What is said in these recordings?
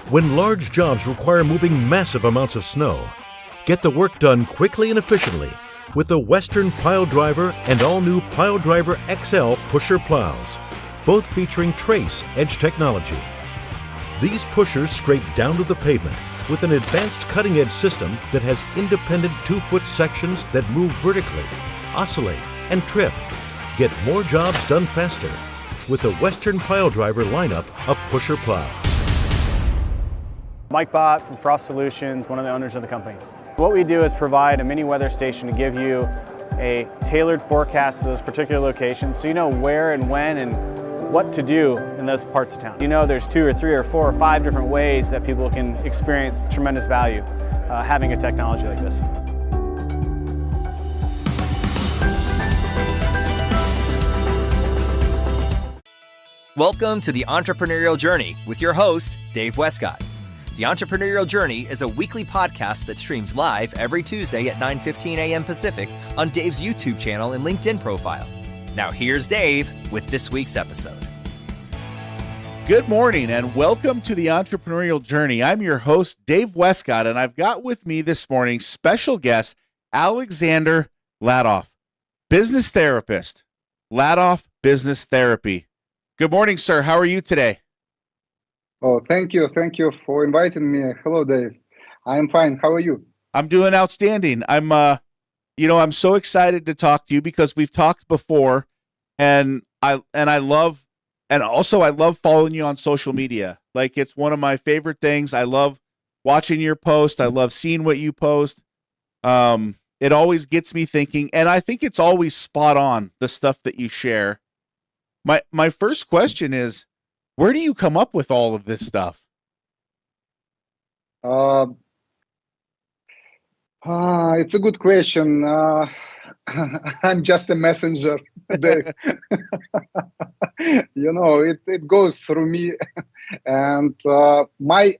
When large jobs require moving massive amounts of snow, get the work done quickly and efficiently with the Western Pile Driver and all-new Pile Driver XL pusher plows, both featuring Trace Edge technology. These pushers scrape down to the pavement with an advanced cutting-edge system that has independent 2-foot sections that move vertically, oscillate, and trip. Get more jobs done faster with the Western Pile Driver lineup of pusher plows. Mike Bott from Frost Solutions, one of the owners of the company. What we do is provide a mini weather station to give you a tailored forecast to those particular locations so you know where and when and what to do in those parts of town. You know there's 2 or 3 or 4 or 5 different ways that people can experience tremendous value having a technology like this. Welcome to the Entrepreneurial Journey with your host, Dave Westcott. The Entrepreneurial Journey is a weekly podcast that streams live every Tuesday at 9:15 a.m. Pacific on Dave's YouTube channel and LinkedIn profile. Now here's Dave with this week's episode. Good morning and welcome to the Entrepreneurial Journey. I'm your host, Dave Westcott, and I've got with me this morning special guest, Alexander Lyadov, business therapist. Lyadov Business Therapy. Good morning, sir. How are you today? Oh, thank you. Thank you for inviting me. Hello, Dave. I'm fine. How are you? I'm doing outstanding. I'm so excited to talk to you because we've talked before, and I love following you on social media. Like, it's one of my favorite things. I love watching your post. I love seeing what you post. It always gets me thinking, and I think it's always spot on, the stuff that you share. My first question is, where do you come up with all of this stuff? It's a good question. I'm just a messenger. Dave. It goes through me, and my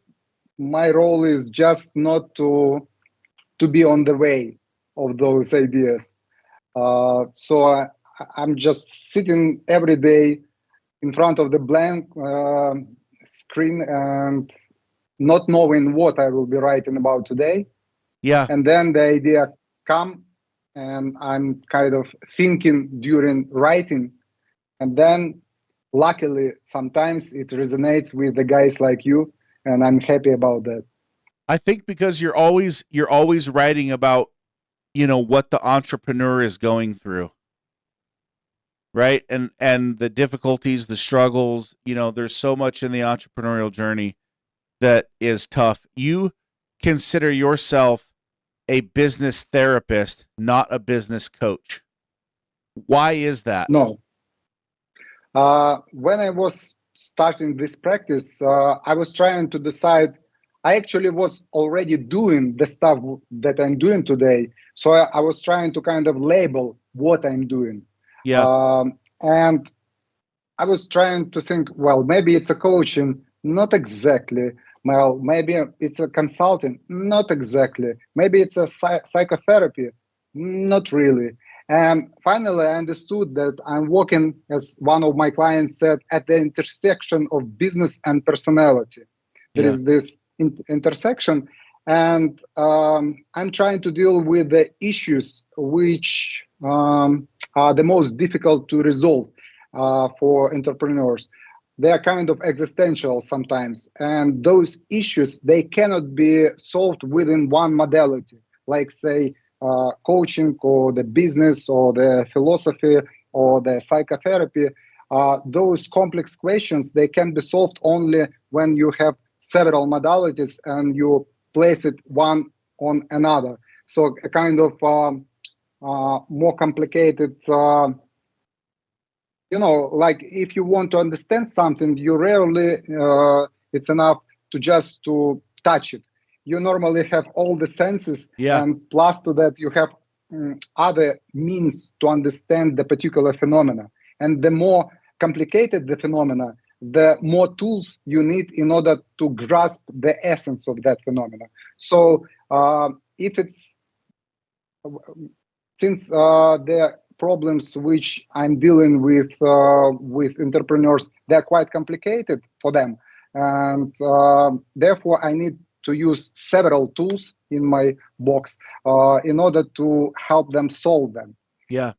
role is just not to be on the way of those ideas. So I'm just sitting every day in front of the blank screen and not knowing what I will be writing about today. Yeah. And then the idea come, and I'm kind of thinking during writing, and then luckily sometimes it resonates with the guys like you, and I'm happy about that. I think because you're always writing about, what the entrepreneur is going through. Right. And the difficulties, the struggles, there's so much in the entrepreneurial journey that is tough. You consider yourself a business therapist, not a business coach. Why is that? No. When I was starting this practice, I was trying to decide. I actually was already doing the stuff that I'm doing today. So I was trying to kind of label what I'm doing. Yeah. And I was trying to think, well, maybe it's a coaching, not exactly. Well, maybe it's a consulting, not exactly. Maybe it's a psychotherapy, not really. And finally, I understood that I'm working, as one of my clients said, at the intersection of business and personality. There is this intersection, and I'm trying to deal with the issues which are the most difficult to resolve for entrepreneurs. They are kind of existential sometimes, and those issues, they cannot be solved within one modality, like say coaching or the business or the philosophy or the psychotherapy. Those complex questions, they can be solved only when you have several modalities and you place it one on another. So a kind of more complicated, like if you want to understand something, you rarely, it's enough to touch it. You normally have all the senses, and plus to that, you have other means to understand the particular phenomena. And the more complicated the phenomena, the more tools you need in order to grasp the essence of that phenomena. So since the problems which I'm dealing with entrepreneurs, they're quite complicated for them, and therefore I need to use several tools in my box in order to help them solve them. Yeah.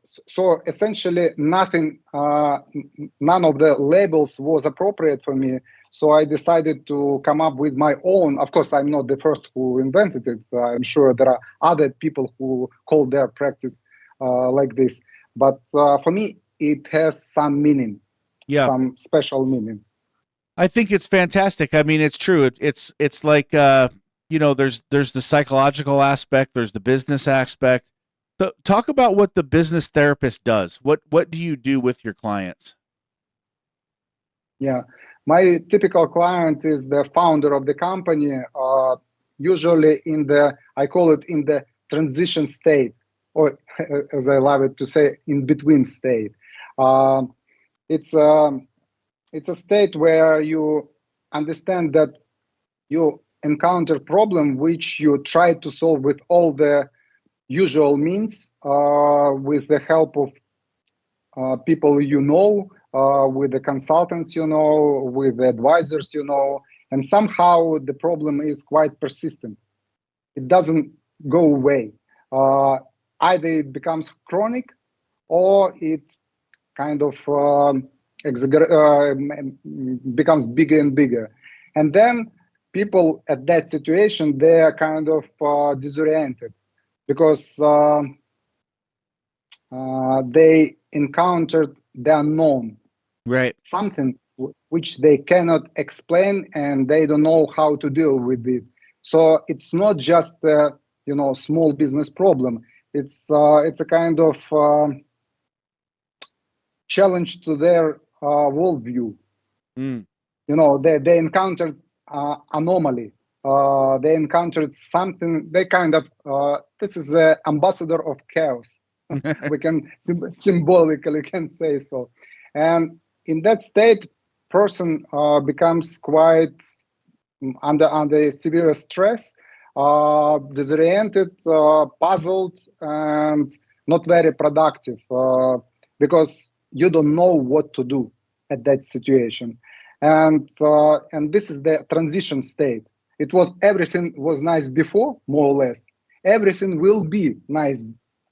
So essentially, none of the labels was appropriate for me. So I decided to come up with my own. Of course, I'm not the first who invented it. I'm sure there are other people who call their practice like this. But for me, it has some meaning, some special meaning. I think it's fantastic. I mean, it's true. It's like there's the psychological aspect, there's the business aspect. So talk about what the business therapist does. What do you do with your clients? Yeah, my typical client is the founder of the company. Usually I call it in the transition state, or as I love it to say, in between state. It's a state where you understand that you encounter problem which you try to solve with all the usual means, with the help of people with the consultants with the advisors and somehow the problem is quite persistent. It doesn't go away. Either it becomes chronic or it kind of becomes bigger and bigger. And then people at that situation, they are kind of disoriented because they encountered the unknown, right? Something which they cannot explain and they don't know how to deal with it. So it's not just a small business problem. It's a kind of challenge to their worldview. They encountered anomaly. They encountered something. They kind of this is the ambassador of chaos. We can symbolically can say so. And in that state, person becomes quite under severe stress, disoriented, puzzled, and not very productive because you don't know what to do at that situation. And this is the transition state. Everything was nice before, more or less. Everything will be nice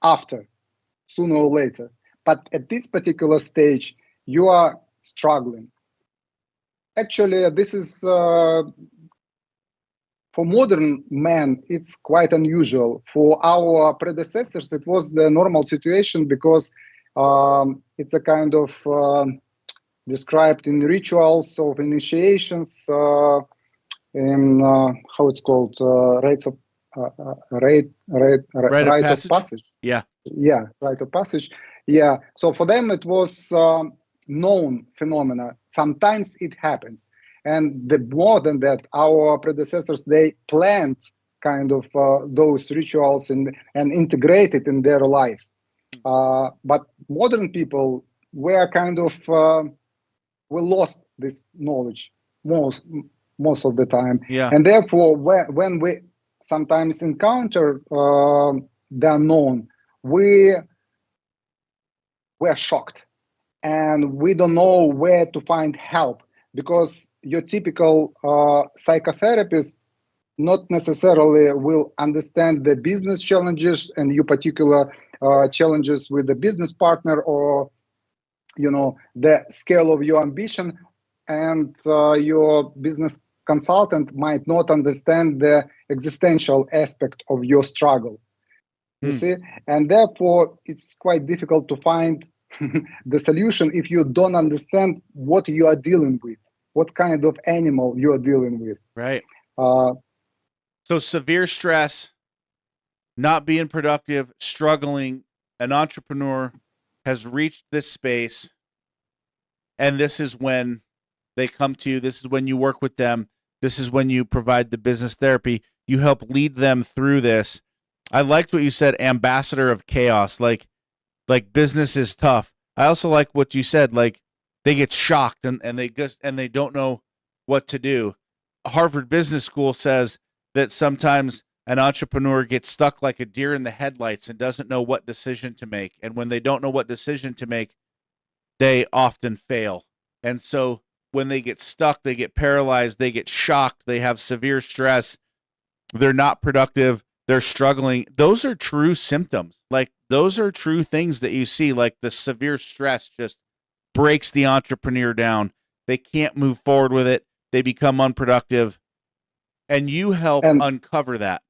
after, sooner or later. But at this particular stage, you are struggling. Actually, this is for modern man, it's quite unusual. For our predecessors, it was the normal situation because it's a kind of described in rituals of initiations, in how it's called, rites of rite of passage. Yeah, rite of passage. Yeah. So for them, it was known phenomena. Sometimes it happens. And the more than that, our predecessors, they planned kind of those rituals and integrated in their lives. But modern people were kind of, we lost this knowledge most of the time. Yeah. And therefore, when we sometimes encounter the unknown, we're shocked and we don't know where to find help, because your typical psychotherapist not necessarily will understand the business challenges and your particular challenges with the business partner, or the scale of your ambition, and your business consultant might not understand the existential aspect of your struggle. You see, and therefore it's quite difficult to find the solution if you don't understand what you are dealing with, what kind of animal you are dealing with. Right. So severe stress, not being productive, struggling, an entrepreneur has reached this space, and this is when they come to you. This is when you work with them. This is when you provide the business therapy. You help lead them through this. I liked what you said, ambassador of chaos. Like business is tough. I also like what you said, like they get shocked and they don't know what to do. Harvard Business School says that sometimes an entrepreneur gets stuck like a deer in the headlights and doesn't know what decision to make. And when they don't know what decision to make, they often fail. And so when they get stuck, they get paralyzed, they get shocked, they have severe stress, they're not productive, they're struggling. Those are true symptoms. Like those are true things that you see, like the severe stress just breaks the entrepreneur down. They can't move forward with it. They become unproductive. And you help And uncover that.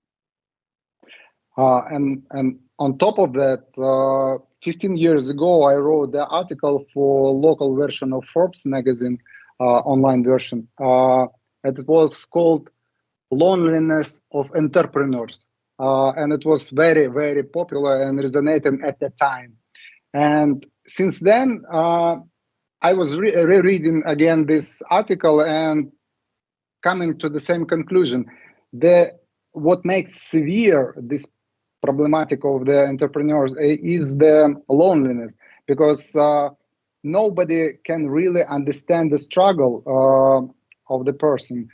and on top of that, 15 years ago, I wrote the article for local version of Forbes magazine, online version. And it was called "Loneliness of Entrepreneurs," and it was very, very popular and resonating at the time. And since then, I was rereading again this article and coming to the same conclusion. What makes severe this problematic of the entrepreneurs is the loneliness, because nobody can really understand the struggle of the person,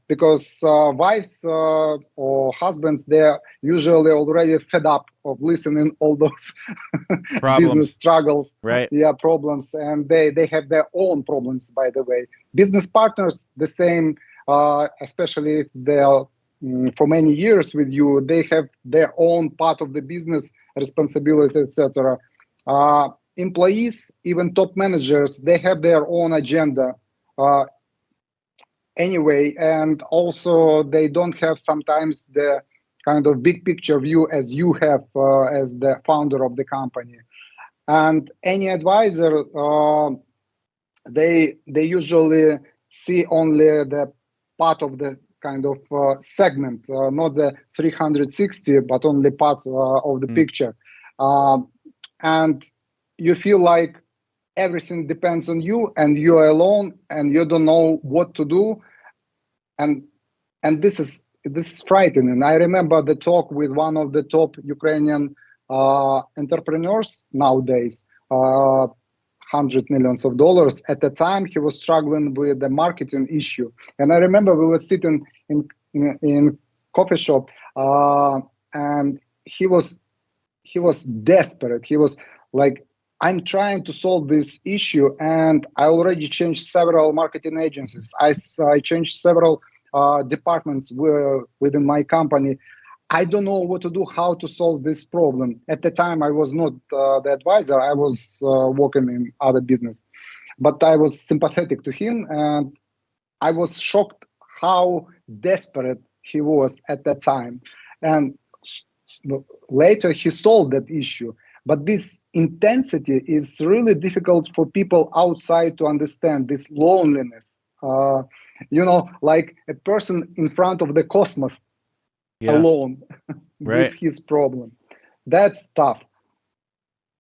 because wives or husbands, they're usually already fed up of listening all those business struggles, right? Problems, and they have their own problems, by the way. Business partners, the same, especially if they're for many years with you, they have their own part of the business responsibility, etc. Employees, even top managers, they have their own agenda anyway, and also they don't have sometimes the kind of big picture view as you have as the founder of the company. And any advisor, they usually see only the part of the kind of segment, not the 360, but only part of the picture. And you feel like everything depends on you, and you're alone, and you don't know what to do. And this is frightening. I remember the talk with one of the top Ukrainian entrepreneurs nowadays, $100 million. At the time, he was struggling with the marketing issue. And I remember we were sitting in coffee shop, and he was desperate. He was like, I'm trying to solve this issue, and I already changed several marketing agencies. I changed several departments within my company. I don't know what to do, how to solve this problem. At the time, I was not the advisor. I was working in other business. But I was sympathetic to him, and I was shocked how desperate he was at that time. And later, he solved that issue. But this intensity is really difficult for people outside to understand, this loneliness. Like a person in front of the cosmos, alone with his problem. That's tough.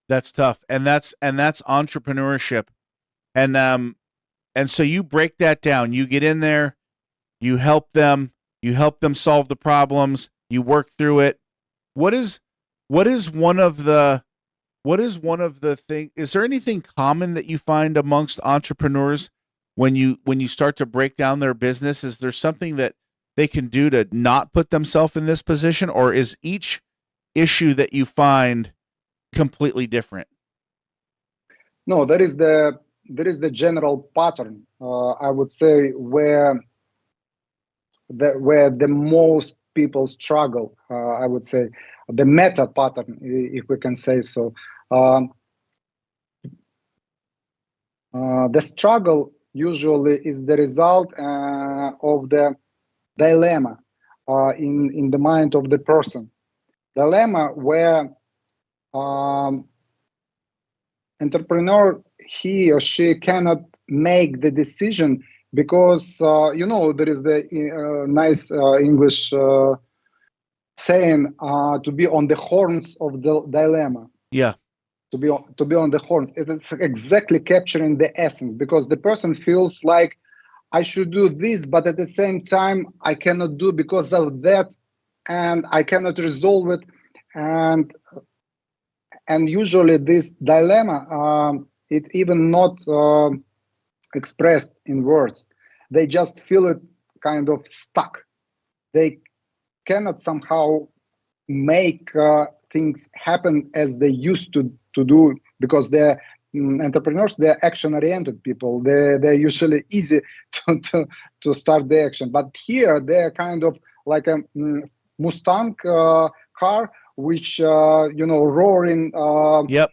That's tough. And that's entrepreneurship. And so you break that down. You get in there, you help them solve the problems, you work through it. What is one of the things? Is there anything common that you find amongst entrepreneurs when you start to break down their business? Is there something that they can do to not put themselves in this position, or is each issue that you find completely different? No, there is the general pattern, I would say, where the most people struggle. I would say the meta pattern, if we can say so. The struggle usually is the result of the dilemma in the mind of the person. Dilemma where entrepreneur, he or she cannot make the decision because there is the nice English saying to be on the horns of the dilemma. Yeah. To be on the horns. It is exactly capturing the essence, because the person feels like I should do this, but at the same time I cannot do because of that, and I cannot resolve it. And usually this dilemma, it even not expressed in words. They just feel it kind of stuck. They cannot somehow make things happen as they used to do, because entrepreneurs, they're action-oriented people. They're usually easy to start the action. But here they're kind of like a Mustang car, which roaring Yep.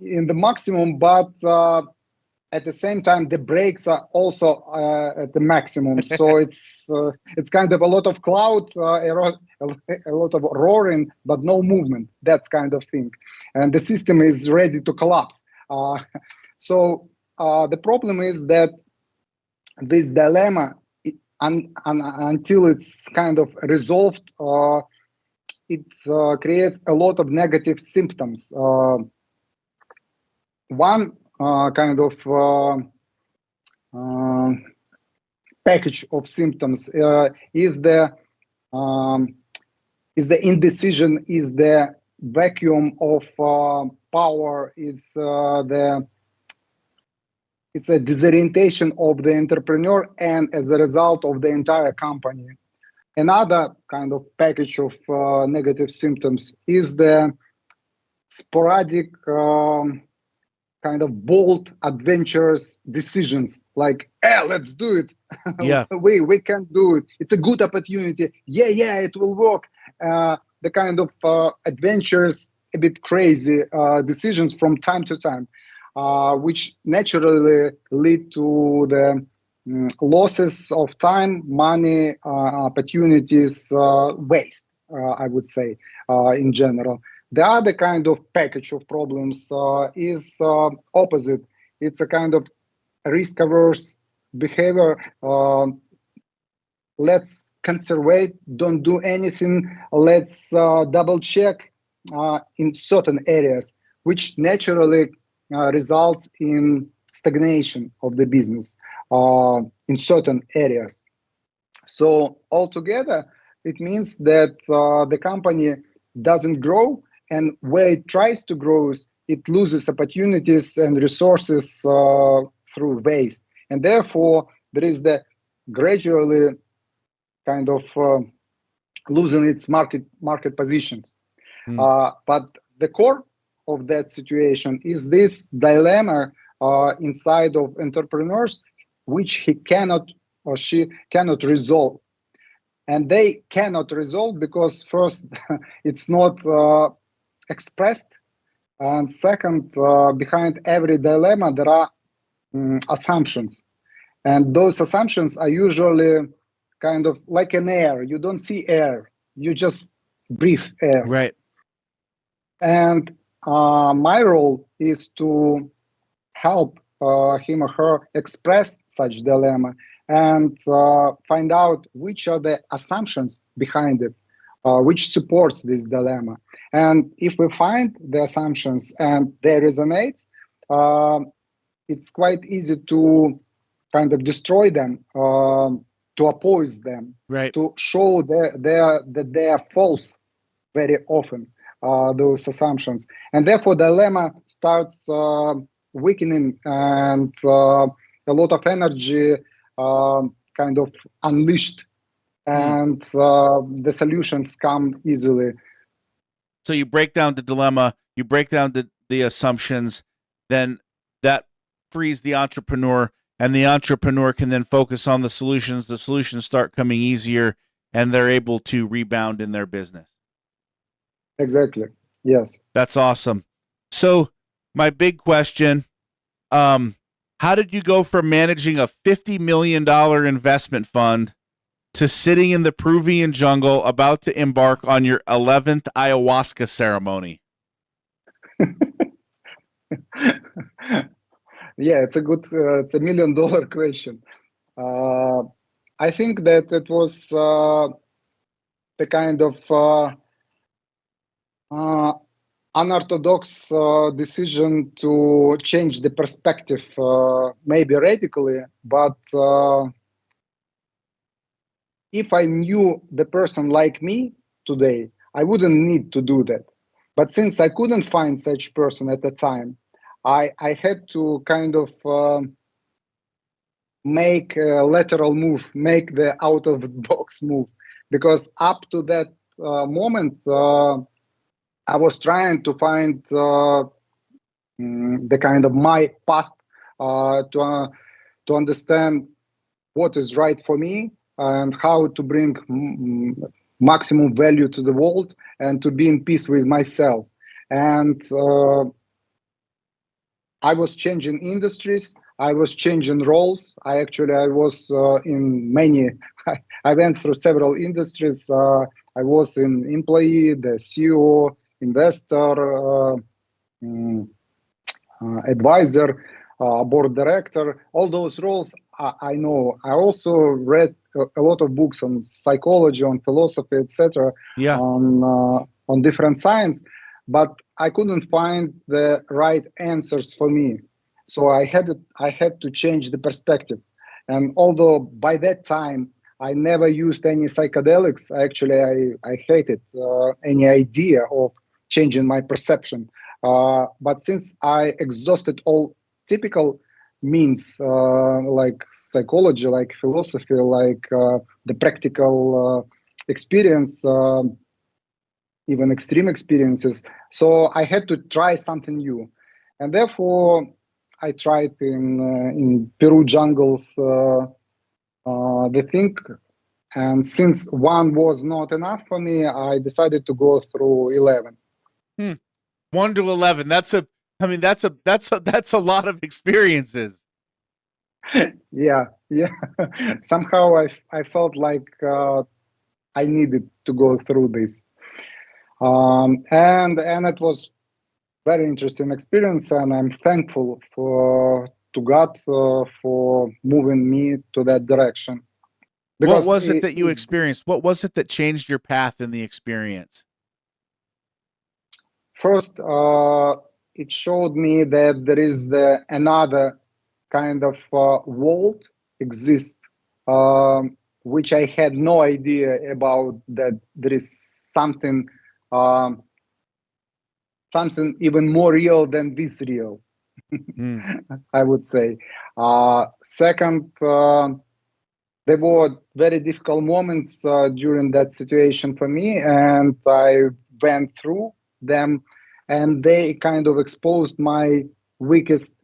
in the maximum, but at the same time the brakes are also at the maximum. So it's kind of a lot of cloud, a lot of roaring, but no movement. That kind of thing, and the system is ready to collapse. So the problem is that this dilemma, until it's kind of resolved, it creates a lot of negative symptoms. One kind of package of symptoms is the indecision, is the vacuum of power, it's a disorientation of the entrepreneur, and as a result of the entire company. Another kind of package of negative symptoms is the sporadic kind of bold, adventurous decisions, like, let's do it. Yeah. we can do it. It's a good opportunity. Yeah, it will work. The kind of adventurous, a bit crazy decisions from time to time, which naturally lead to the losses of time, money, opportunities, waste, I would say, in general. The other kind of package of problems is opposite. It's a kind of risk-averse behavior. Let's conserve, don't do anything. Let's double check in certain areas, which naturally results in stagnation of the business in certain areas. So altogether, it means that the company doesn't grow, and where it tries to grow, it loses opportunities and resources through waste. And therefore, there is the gradually kind of losing its market positions. But the core of that situation is this dilemma inside of entrepreneurs, which he cannot or she cannot resolve. And they cannot resolve because first, it's not expressed, and second, behind every dilemma there are assumptions, and those assumptions are usually kind of like an air. You don't see air, you just breathe air. Right. And my role is to help him or her express such dilemma and find out which are the assumptions behind it, which supports this dilemma. And if we find the assumptions and they resonate, it's quite easy to kind of destroy them, to oppose them, Right. to show that they are false very often, those assumptions. And therefore, dilemma starts weakening, and a lot of energy kind of unleashed, and the solutions come easily. So you break down the dilemma, you break down the assumptions, then that frees the entrepreneur, and the entrepreneur can then focus on the solutions. The solutions start coming easier, and they're able to rebound in their business. Exactly. Yes. That's awesome. So my big question, how did you go from managing a $50 million investment fund to sitting in the Peruvian jungle about to embark on your 11th ayahuasca ceremony? Yeah, it's a good, it's $1 million question. I think that it was the kind of unorthodox decision to change the perspective, maybe radically, but if I knew the person like me today, I wouldn't need to do that. But since I couldn't find such person at the time, I had to kind of make a lateral move, make the out of the box move, because up to that moment, I was trying to find the kind of my path to understand what is right for me and how to bring maximum value to the world and to be in peace with myself. And I was changing industries. I was changing roles. I was in many. I went through several industries. I was in employee, the CEO, investor, advisor, board director. All those roles I know. I also read a lot of books on psychology, on philosophy, etc. Yeah. On different science, but I couldn't find the right answers for me. So I had to change the perspective. And although by that time I never used any psychedelics, I hated any idea of changing my perception. But since I exhausted all typical means like psychology, like philosophy, like the practical experience, even extreme experiences. So I had to try something new, and therefore I tried in Peru jungles the thing. And since one was not enough for me, I decided to go through 11. 1 to 11. That's a lot of experiences. Yeah. Somehow I felt like I needed to go through this. And it was very interesting experience, and I'm thankful to God for moving me to that direction. What was it that you experienced? What was it that changed your path in the experience? First, it showed me that there is another kind of world exists, which I had no idea about. That there is something even more real than this real. I would say. Second, there were very difficult moments during that situation for me, and I went through them, and they kind of exposed my weakest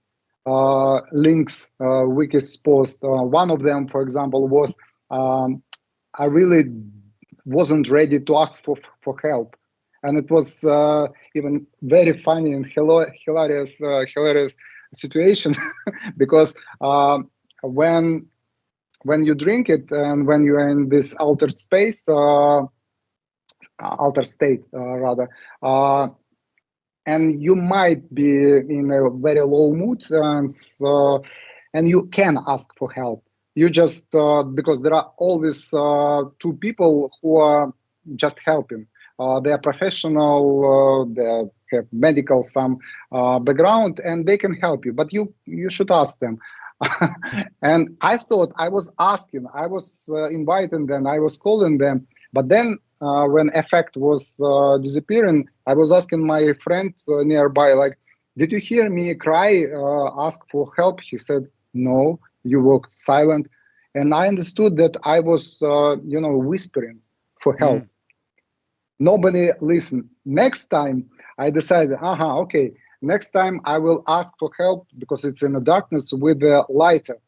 links, weakest spots. One of them, for example, was I really wasn't ready to ask for help. And it was even very funny and hilarious situation because when you drink it and when you are in this altered space, altered state rather, and you might be in a very low mood, and you can ask for help. You just because there are always two people who are just helping. They are professional, they have medical some background, and they can help you. But you should ask them. And I thought I was asking, I was inviting them, I was calling them. But then when effect was disappearing, I was asking my friend nearby, like, did you hear me cry, ask for help? He said, no, you were silent. And I understood that I was, whispering for help. Nobody listened. Next time I decided, okay, next time I will ask for help because it's in the darkness with the lighter.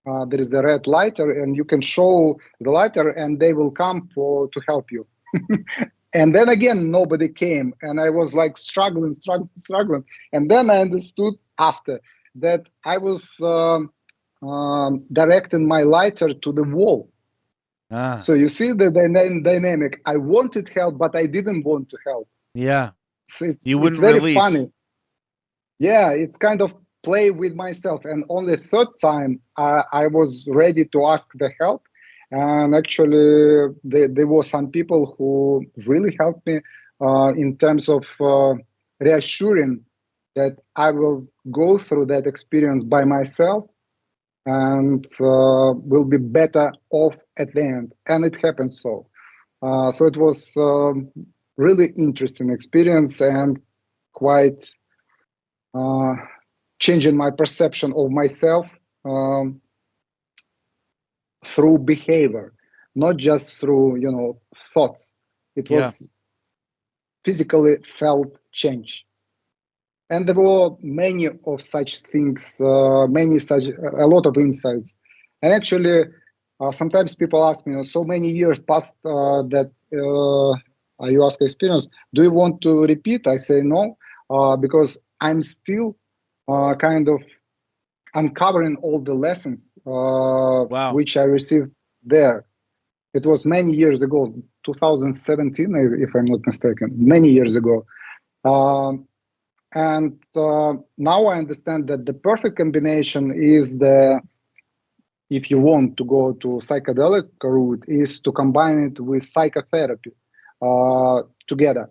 There is the red lighter, and you can show the lighter, and they will come to help you. And then again, nobody came, and I was like struggling. And then I understood after that I was directing my lighter to the wall. So you see the dynamic. I wanted help, but I didn't want to help. Yeah. You wouldn't very release. Funny. Yeah, it's kind of play with myself. And only third time I was ready to ask the help. And actually, there were some people who really helped me in terms of reassuring that I will go through that experience by myself and will be better off at the end. And it happened so. So it was really interesting experience and quite changing my perception of myself through behavior, not just through thoughts. It was physically felt change. And there were many of such things, a lot of insights. And actually, sometimes people ask me, so many years passed that you ask experience, do you want to repeat? I say no, because I'm still kind of uncovering all the lessons Wow. which I received there. It was many years ago, 2017, if I'm not mistaken, many years ago. And now I understand that the perfect combination is if you want to go to psychedelic route, is to combine it with psychotherapy together.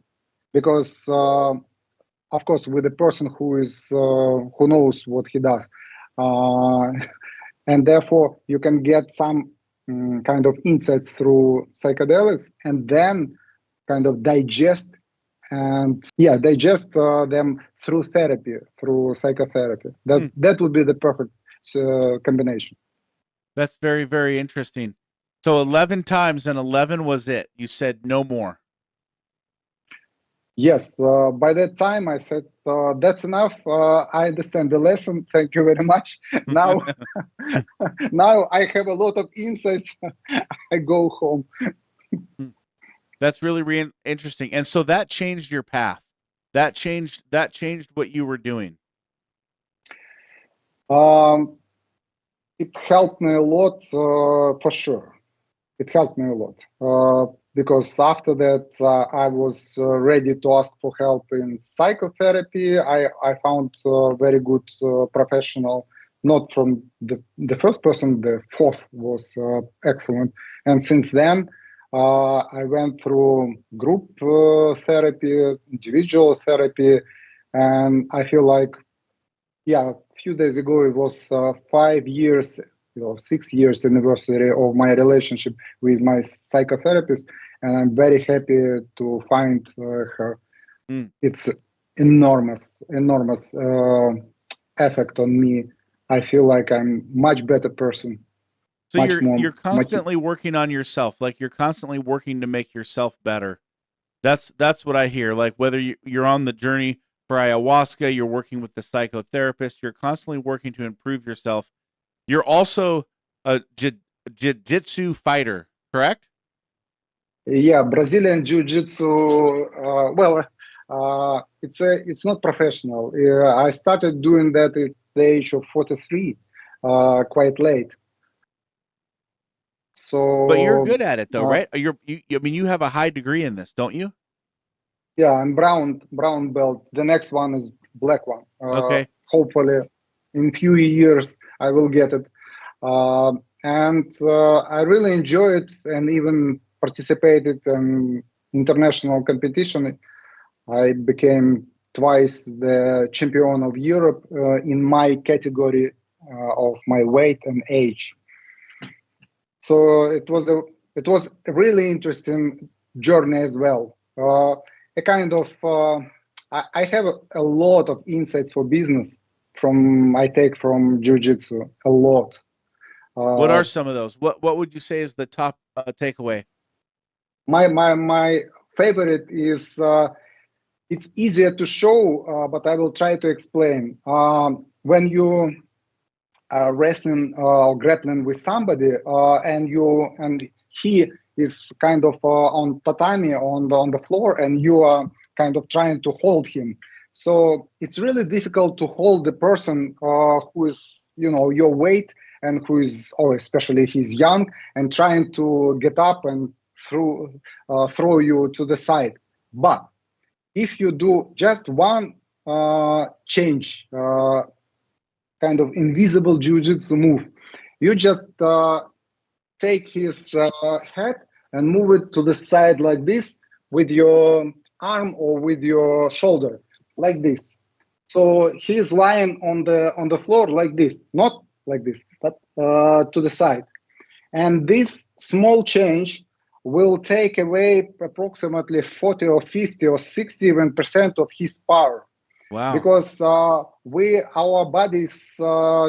Because, of course, with a person who knows what he does. And therefore, you can get some kind of insights through psychedelics and then kind of digest them through therapy, through psychotherapy. That would be the perfect combination. That's very, very interesting. So 11 times, and 11 was it. You said no more. Yes. By that time, I said, that's enough. I understand the lesson. Thank you very much. Now, now I have a lot of insights. I go home. That's really interesting. And so that changed your path. That changed what you were doing. It helped me a lot, for sure. It helped me a lot because after that I was ready to ask for help in psychotherapy. I found a very good professional, not from the first person, the fourth was excellent. And since then, I went through group therapy, individual therapy, and I feel like, a few days ago, it was 5 years, 6 years anniversary of my relationship with my psychotherapist, and I'm very happy to find her. It's enormous effect on me. I feel like I'm much better person. So you're constantly working on yourself, like you're constantly working to make yourself better. That's what I hear. Like whether you're on the journey for ayahuasca, you're working with the psychotherapist, you're constantly working to improve yourself. You're also a jiu-jitsu fighter, correct? Yeah, Brazilian jiu-jitsu. It's not professional. I started doing that at the age of 43, quite late. So, but you're good at it, though, right? I mean, you have a high degree in this, don't you? Yeah, I'm brown belt. The next one is black one. Okay. Hopefully, in few years I will get it. And I really enjoy it, and even participated in international competition. I became twice the champion of Europe in my category of my weight and age. So it was a really interesting journey as well. A kind of I have a lot of insights for business I take from jiu-jitsu, a lot. What are some of those? What would you say is the top takeaway? My favorite is it's easier to show, but I will try to explain. When you are wrestling or grappling with somebody, and he is kind of on tatami on the floor, and you are kind of trying to hold him. So it's really difficult to hold the person who is your weight and who is, especially he's young and trying to get up and throw you to the side. But if you do just one change, kind of invisible jiu-jitsu move, you just take his head and move it to the side like this with your arm or with your shoulder, like this. So he's lying on the floor like this, not like this, but to the side. And this small change will take away approximately 40 or 50 or 60 even % of his power. Wow. Because our body is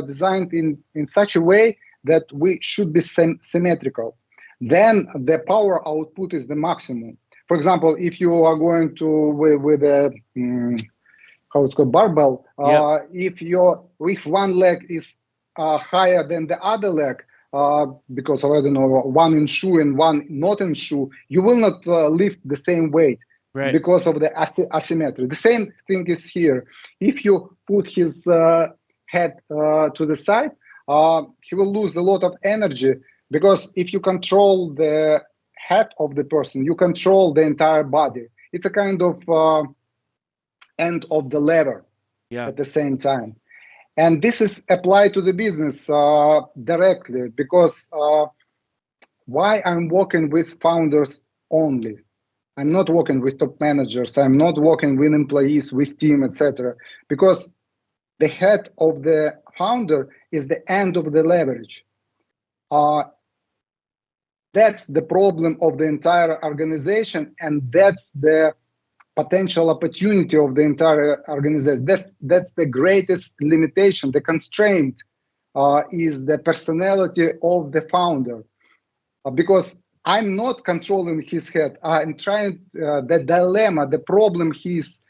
designed in such a way that we should be symmetrical. Then the power output is the maximum. For example, if you are going to with a how it's called, barbell. Yep. If one leg is higher than the other leg, because of, I don't know, one in shoe and one not in shoe, you will not lift the same weight. Right. Because of the asymmetry. The same thing is here. If you put his head to the side, he will lose a lot of energy, because if you control the head of the person, you control the entire body. It's a kind of end of the lever at the same time. And this is applied to the business directly, because why I'm working with founders only. I'm not working with top managers. I'm not working with employees, with team, etc. Because the head of the founder is the end of the leverage. That's the problem of the entire organization, and that's the potential opportunity of the entire organization. That's the greatest limitation. The constraint is the personality of the founder, because I'm not controlling his head. I'm trying the dilemma, the problem. He's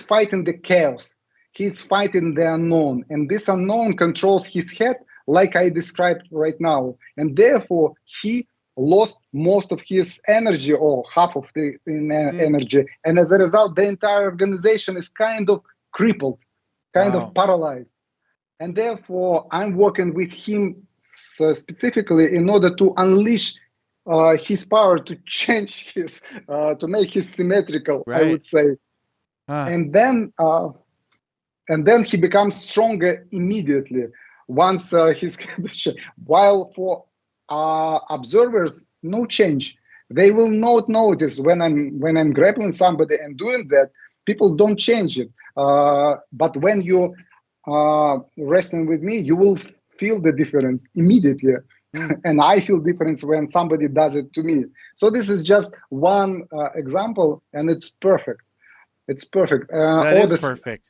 fighting the chaos. He's fighting the unknown, and this unknown controls his head, like I described right now. And therefore, he lost most of his energy, or half of the energy. And as a result, the entire organization is kind of crippled, kind of paralyzed. And therefore, I'm working with him specifically in order to unleash his power, to change his, to make his symmetrical, I would say. And then he becomes stronger immediately once he's while for observers, no change. They will not notice when I'm grappling somebody and doing that. People don't change it. But when you wrestling with me, you will feel the difference immediately. And I feel difference when somebody does it to me. So this is just one example, and it's perfect. It's perfect. That is perfect.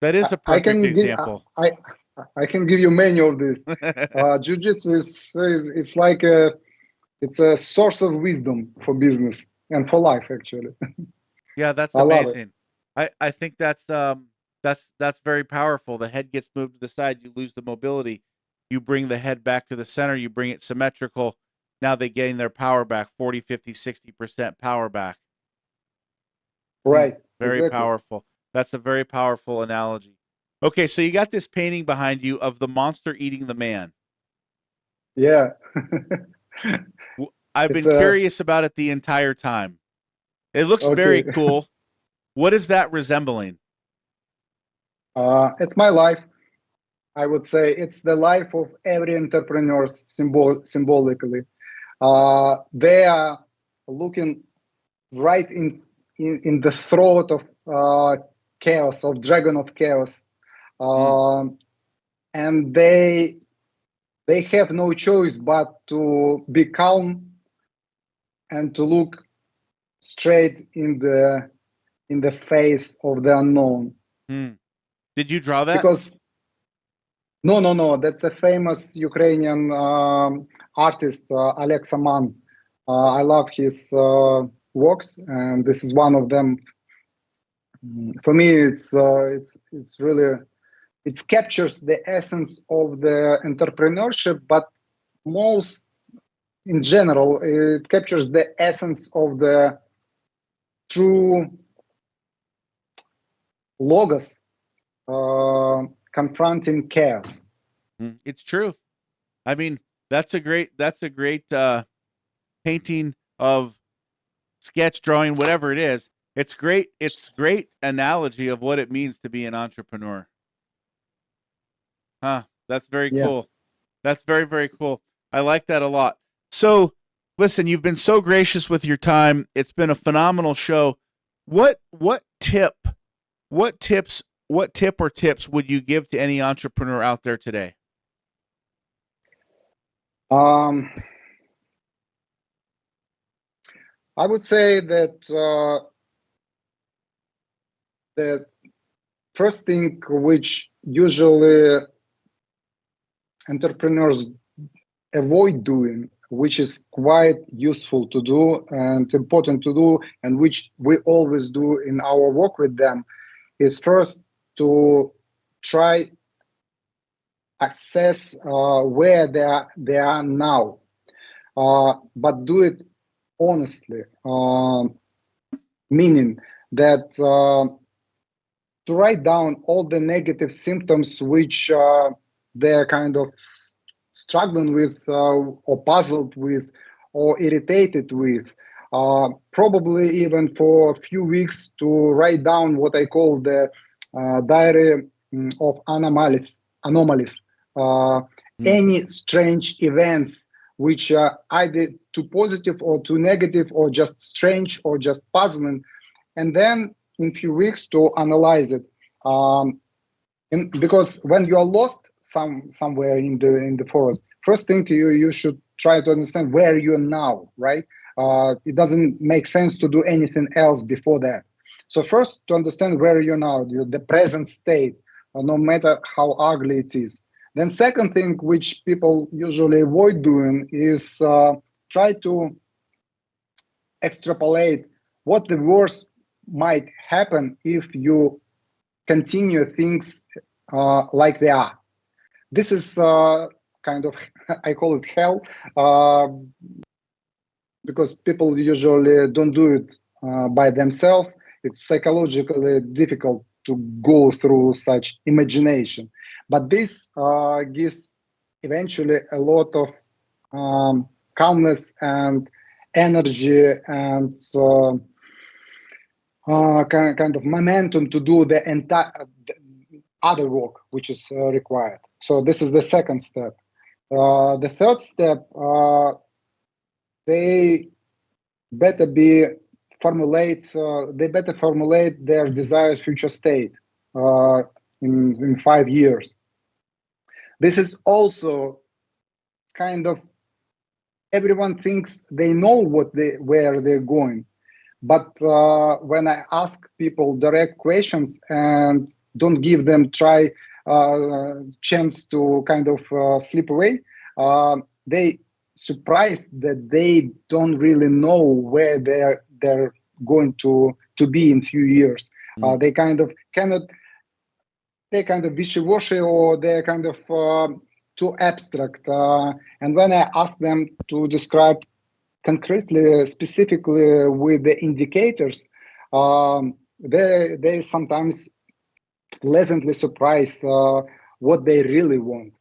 That is a perfect example. I can give you many of these. Jiu-jitsu it's like it's a source of wisdom for business and for life, actually. Yeah, that's amazing. I think that's very powerful. The head gets moved to the side, you lose the mobility. You bring the head back to the center, you bring it symmetrical. Now they gain their power back, 40, 50, 60% power back. Right. Very exactly. powerful. That's a very powerful analogy. Okay, so you got this painting behind you of the monster eating the man. Yeah. I've been curious about it the entire time. It looks very cool. What is that resembling? It's my life. I would say it's the life of every entrepreneur symbolically. They are looking right in the throat of chaos, of dragon of chaos. And they have no choice but to be calm and to look straight in the face of the unknown. Did you draw that? Because no, that's a famous Ukrainian artist, Alex Aman. I love his works, and this is one of them. For me, it's really, it captures the essence of the entrepreneurship, but most in general, it captures the essence of the true logos confronting chaos. It's true. I mean, that's a great painting of sketch drawing, whatever it is. It's great. It's great analogy of what it means to be an entrepreneur. That's very cool. That's very, very cool. I like that a lot. So listen, you've been so gracious with your time. It's been a phenomenal show. What tip or tips would you give to any entrepreneur out there today? I would say that the first thing which usually entrepreneurs avoid doing which is quite useful to do and important to do, and which we always do in our work with them, is first to try assess where they are now, but do it honestly, meaning that to write down all the negative symptoms which they're kind of struggling with, or puzzled with, or irritated with, probably even for a few weeks, to write down what I call the diary of anomalies. Any strange events which are either too positive or too negative, or just strange or just puzzling, and then in few weeks to analyze it. Because when you are lost somewhere in the forest, first thing you should try to understand where you are now, right? It doesn't make sense to do anything else before that. So first, to understand where you're now, the present state, no matter how ugly it is. Then second thing, which people usually avoid doing, is try to extrapolate what the worst might happen if you continue things like they are. This is kind of, I call it hell, because people usually don't do it by themselves. It's psychologically difficult to go through such imagination. But this gives eventually a lot of calmness and energy and kind of momentum to do the entire other work which is required. So this is the second step. The third step, they better formulate their desired future state in 5 years. This is also kind of, everyone thinks they know where they're going, but when I ask people direct questions and don't give them chance to kind of slip away, they surprised that they don't really know where they're going to be in few years. They kind of wishy-washy, or they're kind of too abstract. And when I ask them to describe concretely, specifically with the indicators, they sometimes pleasantly surprised what they really want,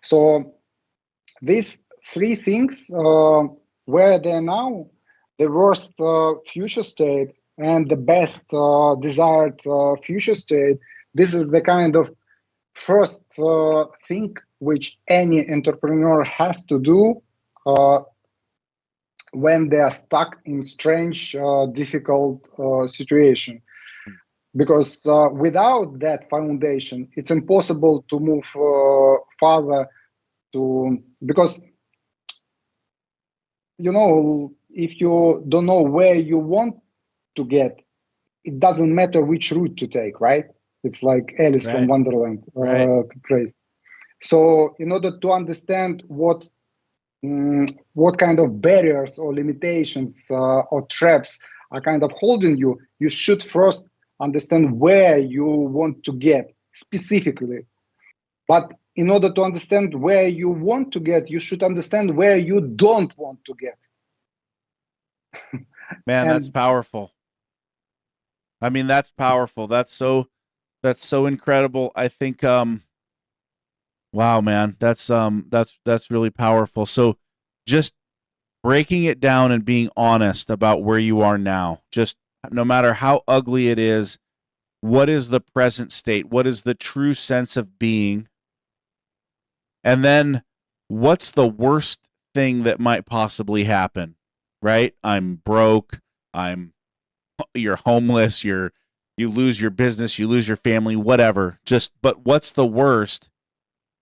So these three things, where they're now, the worst future state, and the best desired future state, this is the kind of first thing which any entrepreneur has to do when they are stuck in strange, difficult situation. Because without that foundation, it's impossible to move further. Because if you don't know where you want to get, it doesn't matter which route to take, right? It's like Alice from Wonderland phrase. So in order to understand what kind of barriers or limitations or traps are kind of holding you, you should first understand where you want to get specifically. But in order to understand where you want to get, you should understand where you don't want to get. Man, that's powerful. I mean, that's powerful. That's so incredible. I think wow, man, that's really powerful. So just breaking it down and being honest about where you are now, just no matter how ugly it is, what is the present state? What is the true sense of being? And then what's the worst thing that might possibly happen, right? I'm broke. You're homeless. You lose your business. You lose your family, whatever. But what's the worst?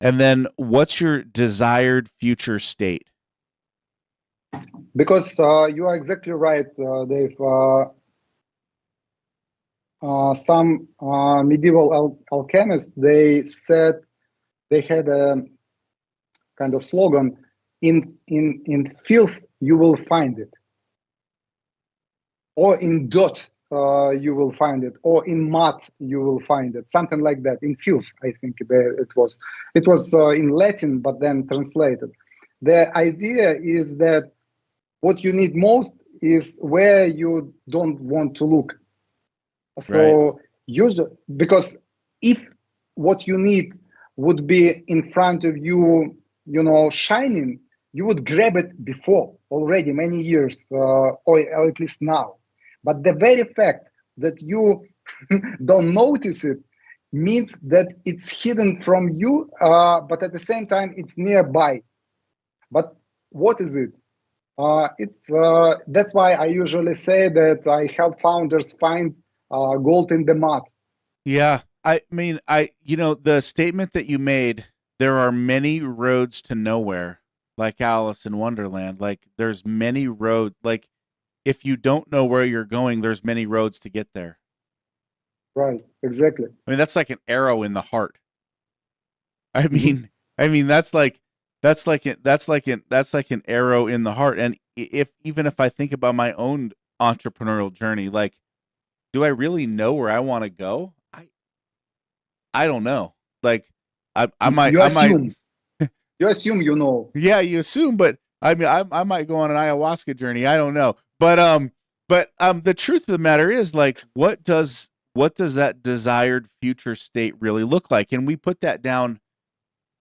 And then what's your desired future state? Because you are exactly right, Dave. Some medieval alchemists, they said, they had a kind of slogan, in filth you will find it, or in dirt you will find it, or in mud you will find it, something like that. In filth, I think it was in Latin, but then translated. The idea is that what you need most is where you don't want to look. Right. So use because if what you need would be in front of you, shining, you would grab it before already many years, or at least now. But the very fact that you don't notice it means that it's hidden from you, but at the same time it's nearby. But what is it? It's That's why I usually say that I help founders find gold in the mud. Yeah. I mean, the statement that you made, there are many roads to nowhere, like Alice in Wonderland. Like there's many roads. Like if you don't know where you're going, there's many roads to get there. Right, exactly. I mean, that's like an arrow in the heart. I Mhm. mean, that's like an arrow in the heart. And even if I think about my own entrepreneurial journey, like, do I really know where I want to go? I don't know. Like, I might, You I might, assume, you assume you know. yeah, you assume, but I mean, I might go on an ayahuasca journey. I don't know. But the truth of the matter is, like, what does that desired future state really look like? And we put that down,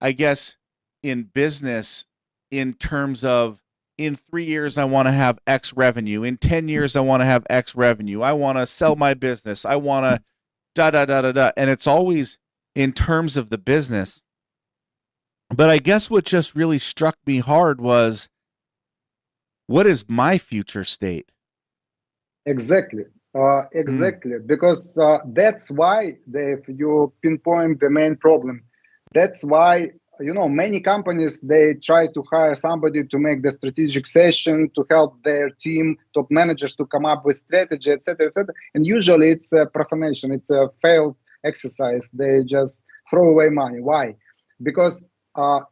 I guess, in business in terms of, in 3 years, I want to have X revenue. In 10 years, I want to have X revenue. I want to sell my business. I want to da da da da da. And it's always in terms of the business. But I guess what just really struck me hard was, what is my future state? Exactly. Mm, Exactly. Because that's why if you pinpoint the main problem. That's why many companies, they try to hire somebody to make the strategic session, to help their team, top managers, to come up with strategy, etc., etc. And usually it's a profanation. It's a failed exercise. They just throw away money. Why? Because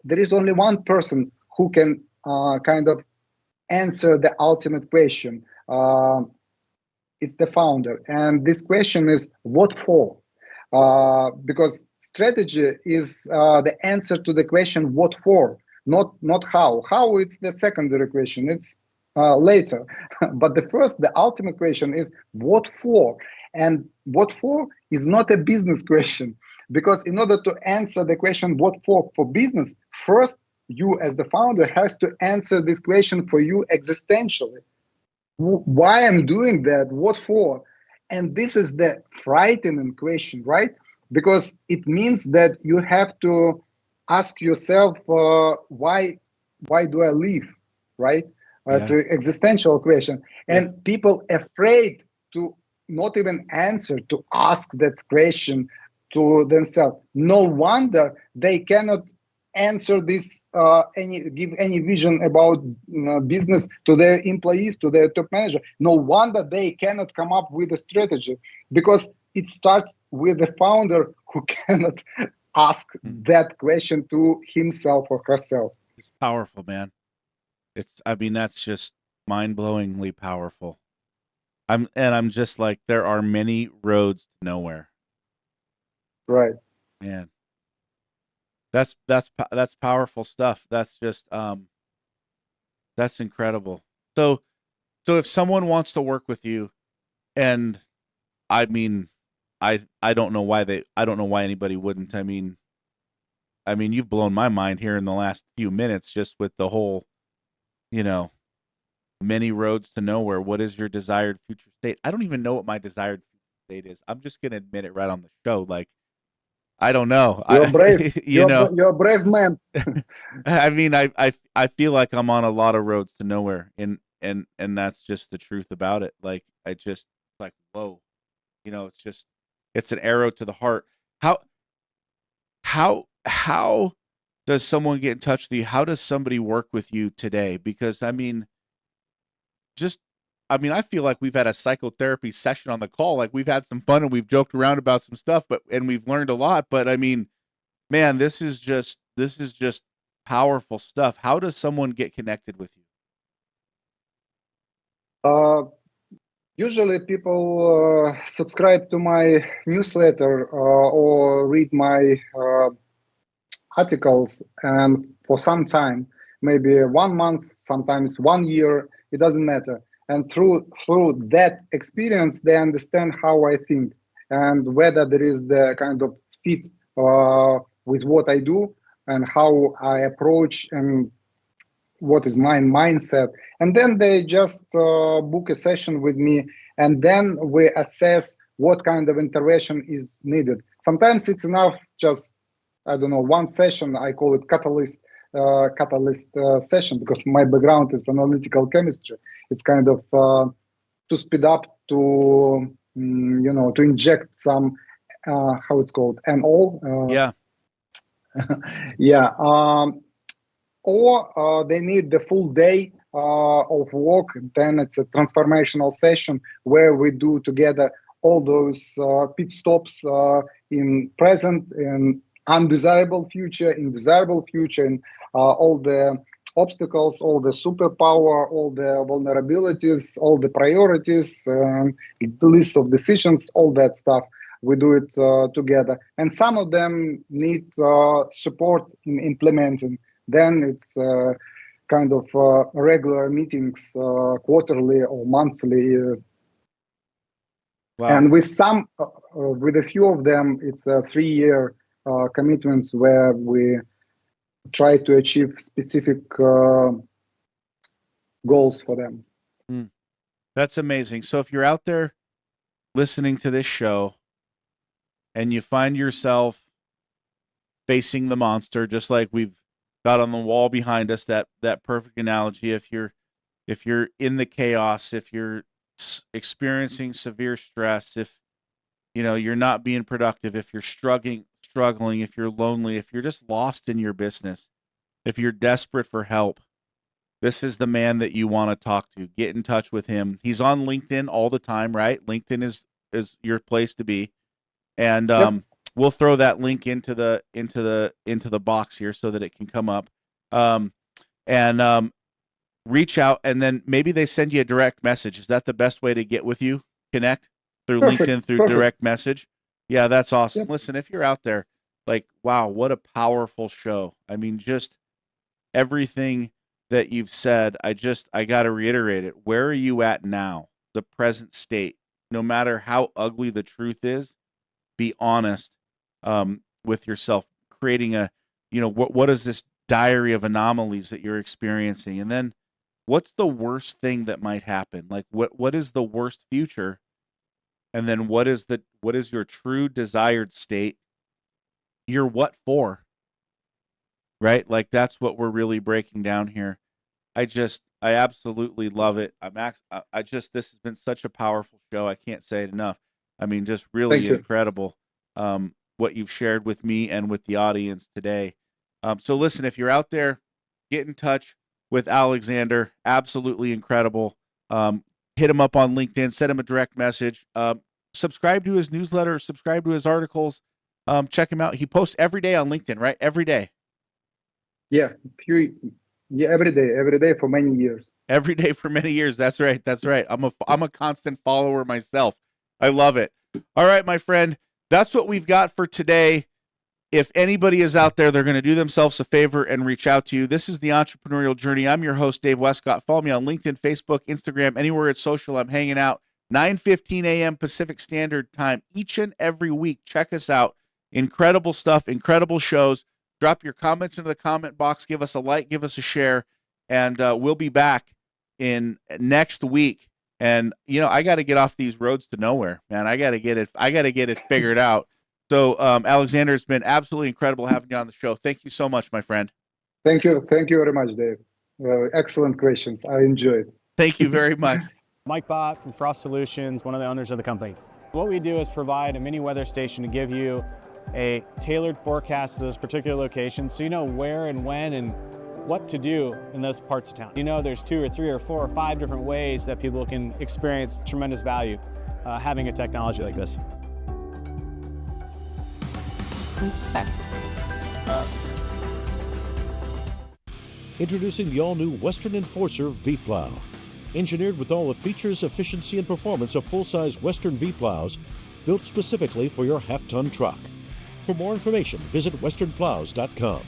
there is only one person who can kind of answer the ultimate question. It's the founder, and this question is what for? Because strategy is the answer to the question what for, not how. How, it's the secondary question, it's later. But the ultimate question is what for. And what for is not a business question, because in order to answer the question what for business, first you as the founder has to answer this question for you existentially. Why I'm doing that, what for? And this is the frightening question, right? Because it means that you have to ask yourself, why do I live, right? It's yeah. an existential question. Yeah. And people afraid to not even answer, to ask that question to themselves. No wonder they cannot answer this, give any vision about business to their employees, to their top manager. No wonder they cannot come up with a strategy, because it starts with the founder who cannot ask Mm. that question to himself or herself. It's powerful, man. I mean, that's just mind-blowingly powerful. I'm just like, there are many roads to nowhere. Right. Man, that's powerful stuff. That's just that's incredible. So so if someone wants to work with you, and I mean, I don't know why anybody wouldn't. I mean, you've blown my mind here in the last few minutes, just with the whole, you know, many roads to nowhere. What is your desired future state? I don't even know what my desired future state is. I'm just gonna admit it right on the show. Like, I don't know. You're brave. You know, You're a brave man. I mean, I feel like I'm on a lot of roads to nowhere, and that's just the truth about it. Like, I just, like, whoa, it's an arrow to the heart. How how does someone get in touch with you? How does somebody work with you today? Because just I feel like we've had a psychotherapy session on the call. Like, we've had some fun and we've joked around about some stuff, and we've learned a lot. But I mean, man, this is just powerful stuff. How does someone get connected with you? Usually people subscribe to my newsletter or read my articles, and for some time, maybe 1 month, sometimes 1 year, it doesn't matter. And through that experience, they understand how I think and whether there is the kind of fit with what I do and how I approach and what is my mindset. And then they just book a session with me, and then we assess what kind of intervention is needed. Sometimes it's enough just, I don't know, one session. I call it catalyst session, because my background is analytical chemistry. It's kind of to speed up, to to inject some how it's called, NO. Yeah. Yeah. Or they need the full day of work. Then it's a transformational session where we do together all those pit stops in present, in undesirable future, in desirable future, and all the obstacles, all the superpower, all the vulnerabilities, all the priorities, the list of decisions, all that stuff. We do it together. And some of them need support in implementing. Then it's kind of regular meetings, quarterly or monthly. Wow. And with some, with a few of them, it's 3-year commitments where we try to achieve specific goals for them. That's amazing. So if you're out there listening to this show and you find yourself facing the monster, just like we've got on the wall behind us, that perfect analogy, if you're in the chaos, if you're experiencing severe stress, if you're not being productive, if you're struggling, if you're lonely, if you're just lost in your business, if you're desperate for help, this is the man that you want to talk to. Get in touch with him. He's on LinkedIn all the time, right? LinkedIn is your place to be. And Yep. We'll throw that link into the box here so that it can come up. And reach out, and then maybe they send you a direct message. Is that the best way to get with you? Connect through Perfect. LinkedIn, through Perfect. direct message? Yeah, that's awesome. Yep. Listen, if you're out there, like, wow, what a powerful show. I mean, just everything that you've said, I got to reiterate it. Where are you at now? The present state. No matter how ugly the truth is, be honest with yourself, creating a, what is this diary of anomalies that you're experiencing? And then what's the worst thing that might happen? Like what is the worst future? And then what is your true desired state? You're what for? Right? Like that's what we're really breaking down here. I absolutely love it. This has been such a powerful show. I can't say it enough. I mean, just really Thank you. incredible what you've shared with me and with the audience today. So listen, if you're out there, get in touch with Alexander. Absolutely incredible. Hit him up on LinkedIn, send him a direct message. Subscribe to his newsletter, subscribe to his articles. Check him out. He posts every day on LinkedIn, right? Every day. Yeah, every day for many years. Every day for many years. That's right. I'm a constant follower myself. I love it. All right, my friend. That's what we've got for today. If anybody is out there, they're going to do themselves a favor and reach out to you. This is the Entrepreneurial Journey. I'm your host, Dave Westcott. Follow me on LinkedIn, Facebook, Instagram, anywhere it's social. I'm hanging out 9:15 a.m. Pacific Standard Time each and every week. Check us out. Incredible stuff, incredible shows. Drop your comments into the comment box. Give us a like, give us a share, and we'll be back in next week. And I got to get off these roads to nowhere, man. I got to get it figured out. So, Alexander, it's been absolutely incredible having you on the show. Thank you so much, my friend. Thank you very much, Dave. Excellent questions. I enjoyed. Thank you very much. Mike Bott from Frost Solutions, one of the owners of the company. What we do is provide a mini weather station to give you a tailored forecast to those particular locations, so you know where and when and what to do in those parts of town. There's 2 or 3 or 4 or 5 different ways that people can experience tremendous value having a technology like this. Introducing the all-new Western Enforcer V-Plow. Engineered with all the features, efficiency, and performance of full-size Western V-Plows, built specifically for your half-ton truck. For more information, visit westernplows.com.